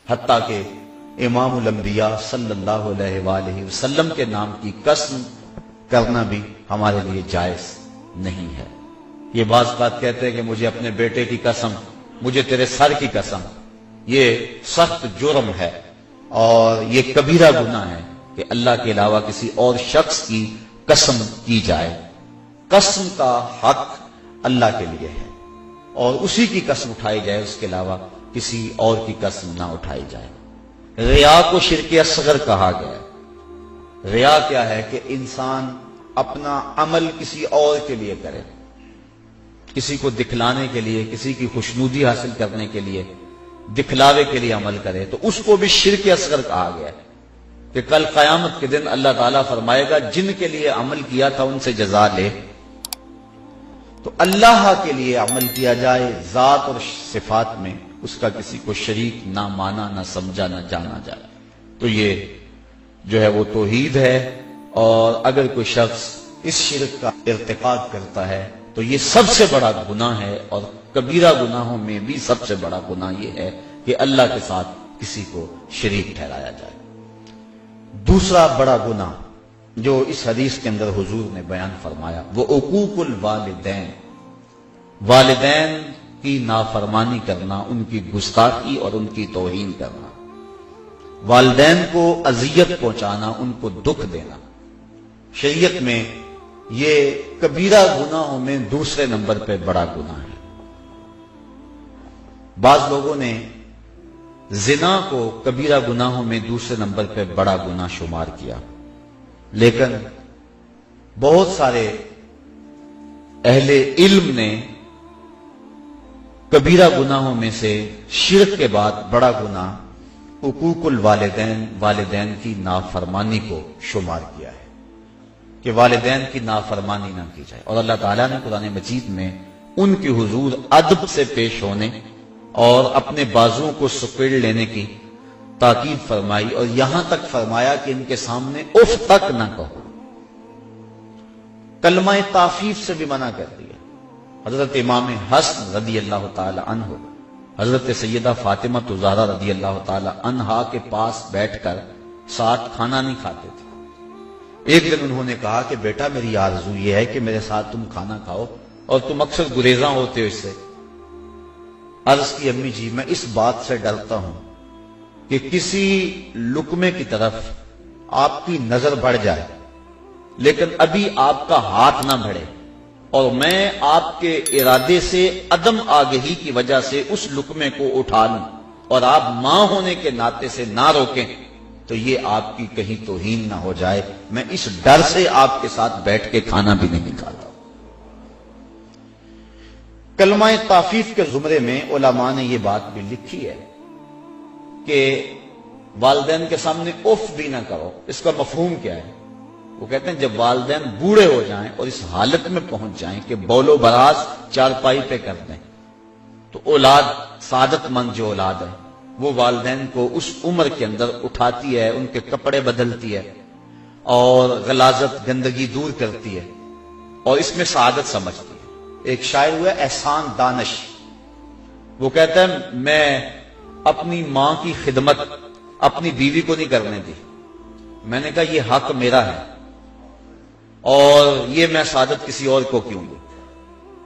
حتیٰ کہ امام الانبیاء صلی اللہ علیہ وآلہ وسلم کے نام کی قسم کرنا بھی ہمارے لیے جائز نہیں ہے۔ یہ بعض بات کہتے ہیں کہ مجھے اپنے بیٹے کی قسم، مجھے تیرے سر کی قسم، یہ سخت جرم ہے اور یہ کبیرہ گناہ ہے کہ اللہ کے علاوہ کسی اور شخص کی قسم کی جائے۔ قسم کا حق اللہ کے لیے ہے اور اسی کی قسم اٹھائی جائے، اس کے علاوہ کسی اور کی قسم نہ اٹھائی جائے۔ ریا کو شرک اصغر کہا گیا ہے۔ ریا کیا ہے کہ انسان اپنا عمل کسی اور کے لیے کرے، کسی کو دکھلانے کے لیے، کسی کی خوشنودی حاصل کرنے کے لیے، دکھلاوے کے لیے عمل کرے، تو اس کو بھی شرک اصغر کہا گیا ہے کہ کل قیامت کے دن اللہ تعالیٰ فرمائے گا جن کے لیے عمل کیا تھا ان سے جزا لے۔ تو اللہ کے لیے عمل کیا جائے ذات اور صفات میں، اس کا کسی کو شریک نہ مانا، نہ سمجھا، نہ جانا جائے، تو یہ جو ہے وہ توحید ہے۔ اور اگر کوئی شخص اس شرک کا ارتکاب کرتا ہے تو یہ سب سے بڑا گناہ ہے، اور کبیرہ گناہوں میں بھی سب سے بڑا گناہ یہ ہے کہ اللہ کے ساتھ کسی کو شریک ٹھہرایا جائے۔ دوسرا بڑا گناہ جو اس حدیث کے اندر حضور نے بیان فرمایا وہ عقوق الوالدین، والدین کی نافرمانی کرنا، ان کی گستاخی اور ان کی توہین کرنا، والدین کو اذیت پہنچانا، ان کو دکھ دینا۔ شریعت میں یہ کبیرہ گناہوں میں دوسرے نمبر پہ بڑا گناہ ہے۔ بعض لوگوں نے زنا کو کبیرہ گناہوں میں دوسرے نمبر پہ بڑا گناہ شمار کیا، لیکن بہت سارے اہل علم نے کبیرہ گناہوں میں سے شرک کے بعد بڑا گناہ حقوق الوالدین، والدین کی نافرمانی کو شمار کیا ہے کہ والدین کی نافرمانی نہ کی جائے۔ اور اللہ تعالیٰ نے قرآن مجید میں ان کی حضور ادب سے پیش ہونے اور اپنے بازوؤں کو سکیڑ لینے کی تاکید فرمائی، اور یہاں تک فرمایا کہ ان کے سامنے اف تک نہ کہو۔ کلمہ تعفیف سے بھی منع کر دیا۔ حضرت امام حسن رضی اللہ تعالی عنہ حضرت سیدہ فاطمہ زہرا رضی اللہ تعالی عنہا کے پاس بیٹھ کر ساتھ کھانا نہیں کھاتے تھے۔ ایک دن انہوں نے کہا کہ بیٹا میری آرزو یہ ہے کہ میرے ساتھ تم کھانا کھاؤ اور تم اکثر گریزاں ہوتے ہو اس سے۔ عرض کی امی جی میں اس بات سے ڈرتا ہوں کہ کسی لقمے کی طرف آپ کی نظر بڑھ جائے لیکن ابھی آپ کا ہاتھ نہ بڑھے، اور میں آپ کے ارادے سے عدم آگہی کی وجہ سے اس لقمے کو اٹھا لوں اور آپ ماں ہونے کے ناطے سے نہ روکیں تو یہ آپ کی کہیں توہین نہ ہو جائے، میں اس ڈر سے آپ کے ساتھ بیٹھ کے کھانا بھی نہیں کھاتا۔ کلمہ تعفیف کے زمرے میں علماء نے یہ بات بھی لکھی ہے کہ والدین کے سامنے اف بھی نہ کرو۔ اس کا مفہوم کیا ہے؟ وہ کہتے ہیں جب والدین بوڑھے ہو جائیں اور اس حالت میں پہنچ جائیں کہ بول و براز چارپائی پہ کر دیں، تو اولاد، سعادت مند جو اولاد ہے وہ والدین کو اس عمر کے اندر اٹھاتی ہے، ان کے کپڑے بدلتی ہے اور غلاظت، گندگی دور کرتی ہے اور اس میں سعادت سمجھتی ہے۔ ایک شاعر ہوا احسان دانش، وہ کہتا ہے میں اپنی ماں کی خدمت اپنی بیوی کو نہیں کرنے دی، میں نے کہا یہ حق میرا ہے اور یہ میں سعادت کسی اور کو کیوں دوں۔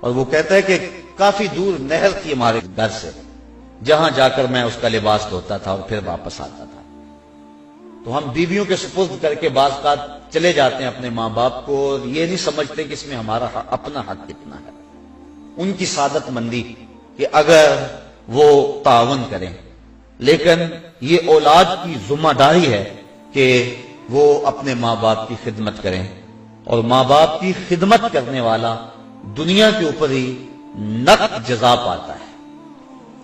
اور وہ کہتا ہے کہ کافی دور نہر تھی ہمارے گھر سے، جہاں جا کر میں اس کا لباس دھوتا تھا اور پھر واپس آتا تھا۔ تو ہم بیویوں کے سپرد کر کے بعض اوقات چلے جاتے ہیں اپنے ماں باپ کو، اور یہ نہیں سمجھتے کہ اس میں ہمارا اپنا حق کتنا ہے۔ ان کی سعادت مندی کہ اگر وہ تعاون کریں، لیکن یہ اولاد کی ذمہ داری ہے کہ وہ اپنے ماں باپ کی خدمت کریں، اور ماں باپ کی خدمت کرنے والا دنیا کے اوپر ہی نقد جزا پاتا ہے۔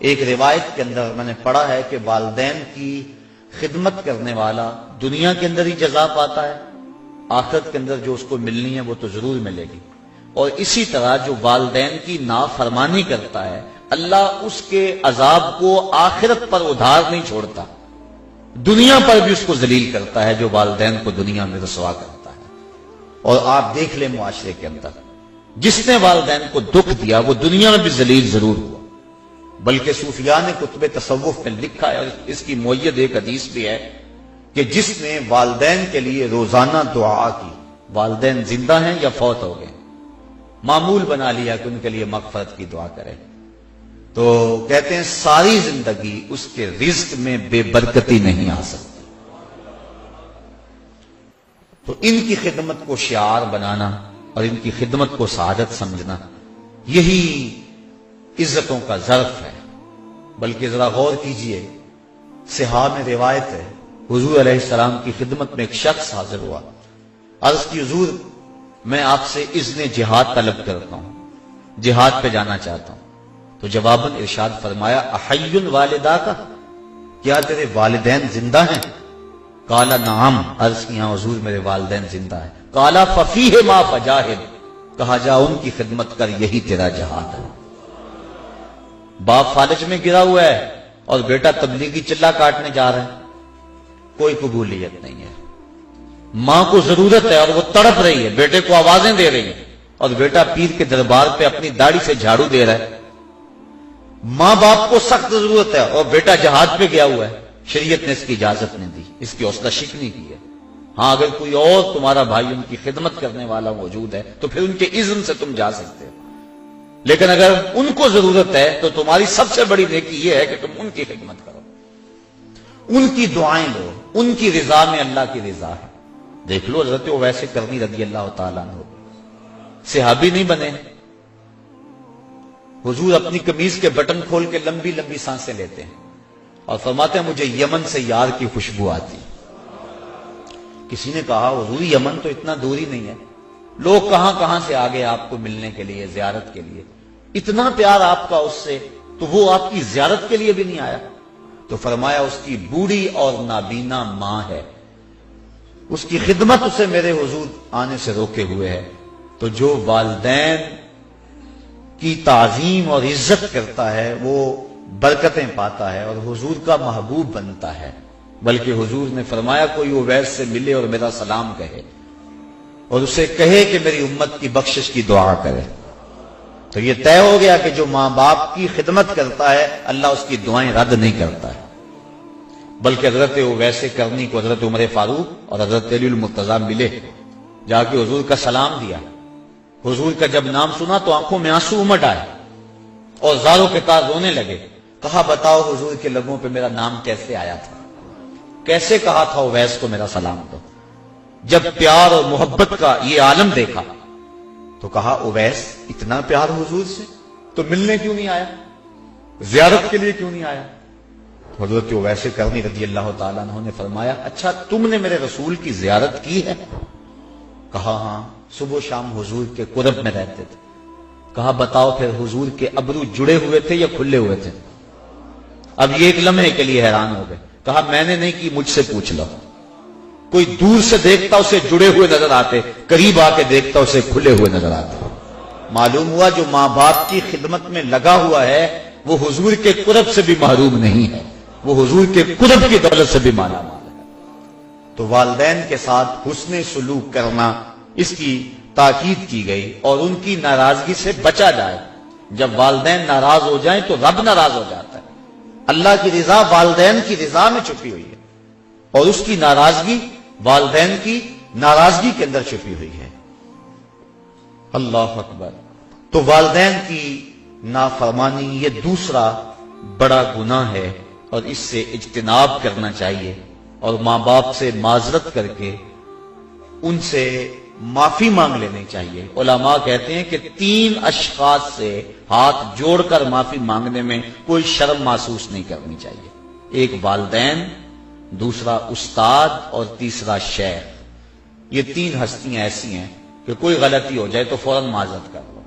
ایک روایت کے اندر میں نے پڑھا ہے کہ والدین کی خدمت کرنے والا دنیا کے اندر ہی جزا پاتا ہے، آخرت کے اندر جو اس کو ملنی ہے وہ تو ضرور ملے گی۔ اور اسی طرح جو والدین کی نافرمانی کرتا ہے اللہ اس کے عذاب کو آخرت پر ادھار نہیں چھوڑتا، دنیا پر بھی اس کو ذلیل کرتا ہے جو والدین کو دنیا میں رسوا کرتا ہے۔ اور آپ دیکھ لیں معاشرے کے اندر جس نے والدین کو دکھ دیا وہ دنیا میں بھی ذلیل ضرور ہوا، بلکہ صوفیاء نے کتب تصوف میں لکھا ہے، اور اس کی مؤید ایک حدیث بھی ہے کہ جس نے والدین کے لیے روزانہ دعا کی، والدین زندہ ہیں یا فوت ہو گئے، معمول بنا لیا کہ ان کے لیے مغفرت کی دعا کرے، تو کہتے ہیں ساری زندگی اس کے رزق میں بے برکتی نہیں آ سکتی۔ تو ان کی خدمت کو شعار بنانا اور ان کی خدمت کو سعادت سمجھنا، یہی عزتوں کا ظرف ہے۔ بلکہ ذرا غور کیجئے، صحاح میں روایت ہے، حضور علیہ السلام کی خدمت میں ایک شخص حاضر ہوا، عرض کی حضور میں آپ سے اذن جہاد طلب کرتا ہوں، جہاد پہ جانا چاہتا ہوں۔ تو جواباً ارشاد فرمایا احی والدہ کا، کیا تیرے والدین زندہ ہیں؟ قال نعم، عرض کیا حضور میرے والدین زندہ ہیں۔ قال ففیہ ما فجاہد، کہا جا ان کی خدمت کر، یہی تیرا جہاد ہے۔ باپ فالج میں گرا ہوا ہے اور بیٹا تبلیغی چلہ کاٹنے جا رہا ہے، کوئی قبولیت نہیں ہے۔ ماں کو ضرورت ہے اور وہ تڑپ رہی ہے، بیٹے کو آوازیں دے رہی ہے، اور بیٹا پیر کے دربار پہ اپنی داڑھی سے جھاڑو دے رہا ہے۔ ماں باپ کو سخت ضرورت ہے اور بیٹا جہاد پہ گیا ہوا ہے، شریعت نے اس کی اجازت نہیں دی، اس کی حوصلہ شکنی کی ہے۔ ہاں اگر کوئی اور تمہارا بھائی ان کی خدمت کرنے والا موجود ہے تو پھر ان کے اذن سے تم جا سکتے ہو، لیکن اگر ان کو ضرورت ہے تو تمہاری سب سے بڑی نیکی یہ ہے کہ تم ان کی خدمت کرو، ان کی دعائیں لو، ان کی رضا میں اللہ کی رضا ہے۔ دیکھ لو حضرت اویس کرنی رضی اللہ تعالیٰ عنہ، صحابی نہیں بنے، حضور اپنی قمیض کے بٹن کھول کے لمبی لمبی سانسیں لیتے ہیں اور فرماتے ہیں مجھے یمن سے یار کی خوشبو آتی۔ کسی نے کہا حضور یمن تو اتنا دور ہی نہیں ہے، لوگ کہاں کہاں سے آگے آپ کو ملنے کے لیے، زیارت کے لیے، اتنا پیار آپ کا اس سے، تو وہ آپ کی زیارت کے لیے بھی نہیں آیا؟ تو فرمایا اس کی بوڑھی اور نابینا ماں ہے، اس کی خدمت اسے میرے حضور آنے سے روکے ہوئے ہے۔ تو جو والدین کی تعظیم اور عزت کرتا ہے وہ برکتیں پاتا ہے اور حضور کا محبوب بنتا ہے۔ بلکہ حضور نے فرمایا کوئی اویس سے ملے اور میرا سلام کہے اور اسے کہے کہ میری امت کی بخشش کی دعا کرے، تو یہ طے ہو گیا کہ جو ماں باپ کی خدمت کرتا ہے اللہ اس کی دعائیں رد نہیں کرتا ہے۔ بلکہ حضرت اویس کرنی کو حضرت عمر فاروق اور حضرت علی المرتضیٰ ملے، جا کے حضور کا سلام دیا۔ حضور کا جب نام سنا تو آنکھوں میں آنسو امٹ آئے اور زاروں کے کار رونے لگے۔ کہا بتاؤ حضور کے لبوں پہ میرا نام کیسے آیا تھا، کیسے کہا تھا اویس کو میرا سلام دو؟ جب پیار اور محبت کا یہ عالم دیکھا تو کہا اویس اتنا پیار حضور سے تو ملنے کیوں نہیں آیا، زیارت کے لیے کیوں نہیں آیا؟ حضرت اویس کرنی رضی اللہ تعالیٰ عنہ نے فرمایا اچھا تم نے میرے رسول کی زیارت کی ہے؟ کہا ہاں، صبح و شام حضور کے قرب میں رہتے تھے۔ کہا بتاؤ پھر حضور کے ابرو جڑے ہوئے تھے یا کھلے ہوئے تھے؟ اب یہ ایک لمحے کے لیے حیران ہو گئے۔ کہا میں نے نہیں کی، مجھ سے پوچھ لو۔ کوئی دور سے دیکھتا اسے جڑے ہوئے نظر آتے، قریب آ کے دیکھتا اسے کھلے ہوئے نظر آتے۔ معلوم ہوا جو ماں باپ کی خدمت میں لگا ہوا ہے وہ حضور کے قرب سے بھی محروم نہیں ہے، وہ حضور کے قرب کی دولت سے بھی مالا مال ہے۔ تو والدین کے ساتھ حسن سلوک کرنا، اس کی تاکید کی گئی اور ان کی ناراضگی سے بچا جائے۔ جب والدین ناراض ہو جائیں تو رب ناراض ہو جاتا ہے۔ اللہ کی رضا والدین کی رضا میں چھپی ہوئی ہے اور اس کی ناراضگی والدین کی ناراضگی کے اندر چھپی ہوئی ہے۔ اللہ اکبر۔ تو والدین کی نافرمانی یہ دوسرا بڑا گناہ ہے اور اس سے اجتناب کرنا چاہیے اور ماں باپ سے معذرت کر کے ان سے معافی مانگ لینی چاہیے۔ علماء کہتے ہیں کہ 3 اشخاص سے ہاتھ جوڑ کر معافی مانگنے میں کوئی شرم محسوس نہیں کرنی چاہیے۔ ایک والدین، دوسرا استاد اور تیسرا شیخ۔ یہ 3 ہستیاں ایسی ہیں کہ کوئی غلطی ہو جائے تو فوراً معذرت کر لو۔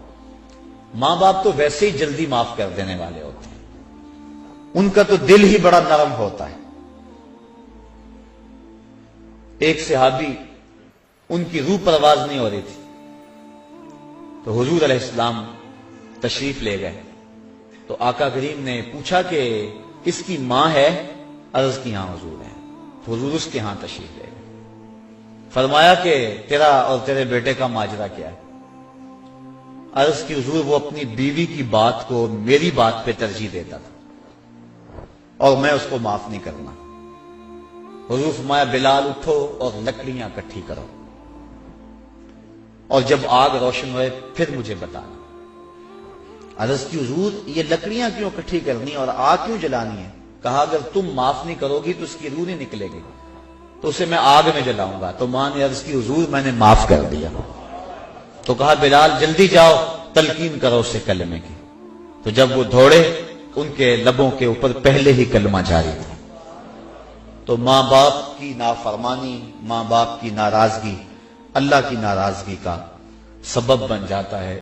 ماں باپ تو ویسے ہی جلدی معاف کر دینے والے ہوتے ہیں، ان کا تو دل ہی بڑا نرم ہوتا ہے۔ ایک صحابی ان کی روح پرواز نہیں ہو رہی تھی تو حضور علیہ السلام تشریف لے گئے، تو آقا کریم نے پوچھا کہ اس کی ماں ہے؟ عرض کی ہاں حضور ہے۔ تو حضور اس کے ہاں تشریف لے گئے، فرمایا کہ تیرا اور تیرے بیٹے کا ماجرا کیا ہے؟ عرض کی حضور وہ اپنی بیوی کی بات کو میری بات پہ ترجیح دیتا تھا اور میں اس کو معاف نہیں کرنا. حضور فرمایا بلال اٹھو اور لکڑیاں اکٹھی کرو اور جب آگ روشن ہوئے پھر مجھے بتانا. عرض کی حضور یہ لکڑیاں کیوں اکٹھی کرنی اور آگ کیوں جلانی ہے؟ کہا اگر تم معاف نہیں کرو گی تو اس کی روح نہیں نکلے گی تو اسے میں آگ میں جلاؤں گا. تو ماں نے عرض کی حضور میں نے معاف کر دیا. تو کہا بلال جلدی جاؤ تلقین کرو اسے کلمے کی. تو جب وہ دوڑے ان کے لبوں کے اوپر پہلے ہی کلمہ جاری تھا. تو ماں باپ کی نافرمانی، ماں باپ کی ناراضگی اللہ کی ناراضگی کا سبب بن جاتا ہے.